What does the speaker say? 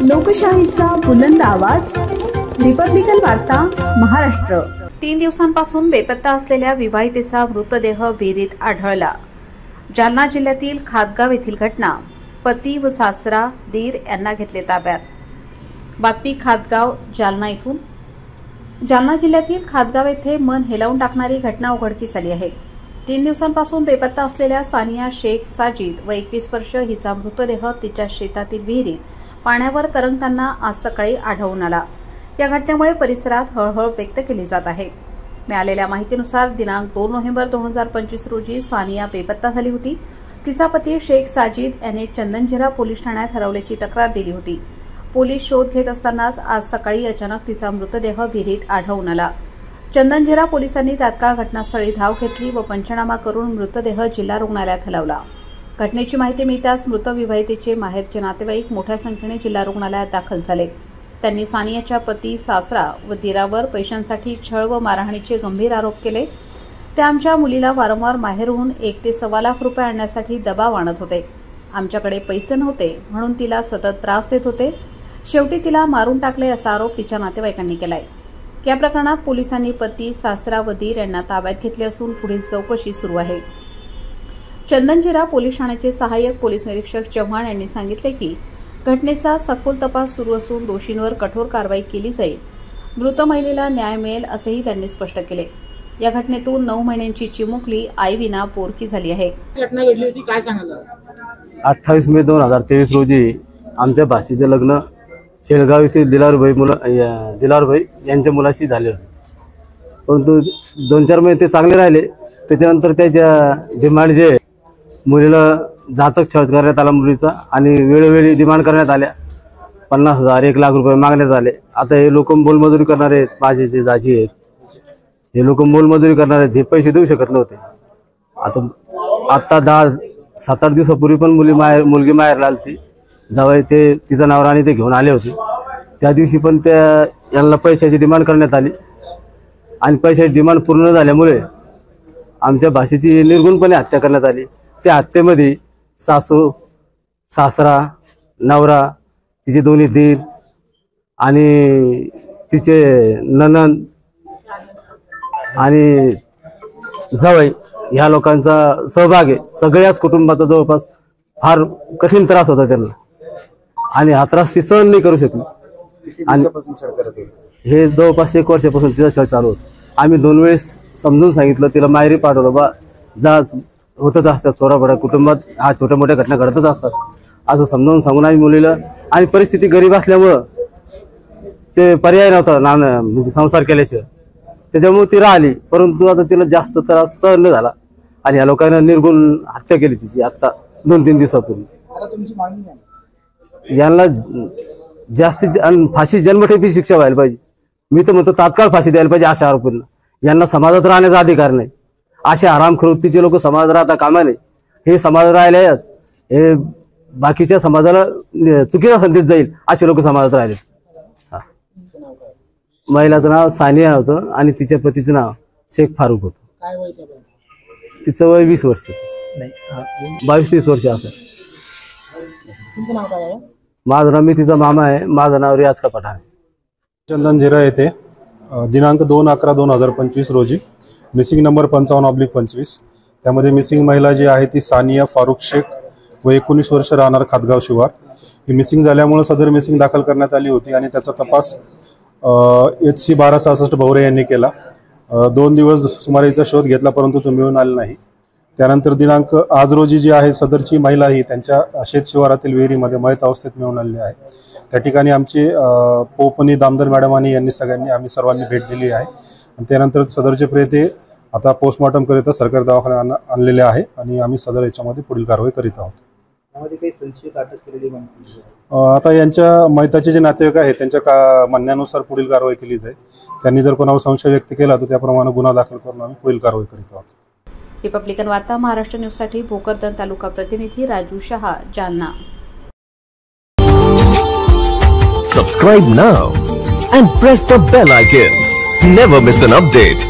लोकशाहीचा बुलंद आवाज, रिपब्लिकन वार्ता महाराष्ट्र। 3 दिवसांपासून बेपत्ता असलेल्या विवाहितेचा मृतदेह विहिरीत आढळला। जालना जिल्ह्यातील खादगाव येथील घटना। पती व सासरा दीर यांना घेतले ताब्यात। बातमी खादगाव जालना येथून। जालना जिल्ह्यातील खादगाव येथे मन हेलावून टाकणारी घटना उघडकीस आली आहे। 3 दिवसांपासून बेपत्ता असलेल्या सानिया शेख साजिद व 21 वर्ष हिचा मृतदेह तिच्या शेतातील विहिरीत पाण्यावर तरंगताना आज सकाळी आढळून आला। या घटनेमुळे परिसरात हळहळ व्यक्त केली जात आहे। मिळालेल्या माहितीनुसार दिनांक 2 नोव्हेंबर 2025 रोजी सानिया बेपत्ता झाली होती। तिचा पती शेख साजिद याने चंदनझिरा पोलीस ठाण्यात हरवल्याची तक्रार दिली होती। पोलीस शोध घेत असतानाच आज सकाळी अचानक तिचा मृतदेह विहिरीत आढळून आला। चंदनझिरा पोलिसांनी तात्काळ घटनास्थळी धाव घेतली व पंचनामा करून मृतदेह जिल्हा रुग्णालयात हलवला। घटनेची माहिती मिळताच मृत विवाहितेचे माहेरचे नातेवाईक मोठ्या संख्येने जिल्हा रुग्णालयात दाखल झाले। त्यांनी सानियाच्या पती, सासरा व दिरावर पैशांसाठी छळ व मारहाणीचे गंभीर आरोप केले। ते आमच्या मुलीला वारंवार माहेरहून 1 ते सव्वा लाख रुपये आणण्यासाठी दबाव आणत होते। आमच्याकडे पैसे नव्हते म्हणून तिला सतत त्रास देत होते। शेवटी तिला मारून टाकले असा आरोप तिच्या नातेवाईकांनी केलाय। या प्रकरणात पोलिसांनी पती, सासरा व दीर यांना ताब्यात घेतले असून पुढील चौकशी सुरू आहे। चंदनझिरा पोलीस ठाण्याचे सहाय्यक पोलीस निरीक्षक चव्हाण यांनी सांगितले की घटनेचा सखोल तपास सुरू असून दोषींवर कठोर कारवाई केली जाईल। मृत महिलेला न्याय मिळेल असेही त्यांनी स्पष्ट केले। या घटनेतून 9 महिन्यांची चिमुकली आईविना पोरकी झाली आहे। घटना घडली होती, काय सांगाल? 28 मे 2023 रोजी आमच्या भाषेचे लग्न शेळगाव येथील दिलारभाई यांच्या मुलाशी झाले होते। परंतु 2-4 महिने ते चांगले राहिले। त्याच्यानंतर त्याच्या डिमांड जे मुलीला जातक छळ करण्यात आला मुलीचा आणि वेळोवेळी डिमांड करण्यात आल्या। 50,000 1 लाख रुपये मागण्यात आले। आता हे लोक मोलमजुरी करणारे आहेत, माझे जे जाजी आहेत हे लोक मोलमजुरी करणारे आहेत, हे पैसे देऊ शकत नव्हते। आता 7-8 दिवसापूर्वी पण मुलगी माहेरला आली जावई, ते तिचं नावर आणि ते घेऊन आले होते। त्या दिवशी पण यांना पैशाची डिमांड करण्यात आली आणि पैशाची डिमांड पूर्ण झाल्यामुळे आमच्या भाषेची निर्गुणपणे हत्या करण्यात आली। त्या हत्येमध्ये सासू, सासरा, नवरा, तिचे दोन्ही दीर आणि तिचे नणंद आणि जावई ह्या लोकांचा सहभाग आहे। सगळ्याच कुटुंबाचा जवळपास फार कठीण त्रास होता त्यांना आणि हा त्रास ती सहन नाही करू शकली। आणि हे जवळपास 1 वर्षापासून तिचा छळ चालू होता। आम्ही 2 वेळेस समजून सांगितलं, तिला माहेरी पाठवलं, बा जा, होतच असतात छोट्या कुटुंबात हा छोट्या मोठ्या घटना घडतच असतात असं समजावून सांगून आम्ही मुलीला, आणि परिस्थिती गरीब असल्यामुळं ते पर्याय नव्हता म्हणजे संसार केल्याशिवाय, त्याच्यामुळे ती राहिली। परंतु आता तिला जास्त त्रास सहन नाही झाला आणि या लोकांना निर्गुण हत्या केली तिची आता 2-3 दिवसापूर्वी। आता तुमची मागणी आहे? यांना जास्तीत फाशी, जन्मठेपी शिक्षा व्हायला पाहिजे। मी तर म्हणतो तात्काळ फाशी द्यायला पाहिजे अशा आरोपींना। यांना समाजात राहण्याचा अधिकार नाही। असे हरामखोरीचे लोक समाजात राहता कामा नये। हे समाज राहिलेच, हे बाकीच्या समाजाला चुकीचा संदेश जाईल असे लोक समाजात राहिले। महिलाचं नाव सानिया होतं आणि तिच्या पतीचं नाव शेख फारूक होतं। काय वय त्या बाईचं? तिचं वय 20 वर्ष, 22-30 वर्ष असं। तुमचं नाव काय आहे? माझं नाव, मी तिचा मामा आहे, माझं नाव रियाज का पठाण। चंदनझिरा येथे दिनांक 2/11/2025 रोजी मिसिंग नंबर 55/25 त्यामध्ये मिसिंग महिला जी आहे ती सानिया फारूक शेख व 19 वर्ष राहणार खादगाव शिवार ही मिसिंग झाल्यामुळे सदर मिसिंग दाखल करण्यात आली होती आणि त्याचा तपास HC 1266 भवरे यांनी केला। 2 दिवस सुमारे हिचा शोध घेतला परंतु तो मिळून आला नाही। त्यानंतर दिनांक आज रोजी जी आहे सदरची महिला ही त्यांच्या शेत शिवारातील विहिरीमध्ये मयत अवस्थेत मिळून आलेली आहे। त्या ठिकाणी आमचे पोपनी दामदर मॅडम आणि आम्ही सर्वांनी भेट दिली आहे आणि त्यानंतर सदरचे प्रेते आता पोस्टमॉर्टम करिता सरकारी दवाखान्यात आणलेले आहे आणि आम्ही सदर याच्यामध्ये पुढील कारवाई करीत आहोत। त्यामध्ये काही संशयित अटक केलेली माहिती? आता यांच्या मयताचे जे नातेवाईक आहेत त्यांच्या म्हणण्यानुसार पुढील कारवाई केली जाईल। त्यांनी जर कोणावर संशय व्यक्त केला तर त्याप्रमाणे गुन्हा दाखल करून आम्ही पुढील कारवाई करीत आहोत। रिपब्लिकन वार्ता महाराष्ट्र न्यूजसाठी भोकरदन तालुका प्रतिनिधी Raju Shah, Jalna. Subscribe now and press the bell icon. Never miss an update.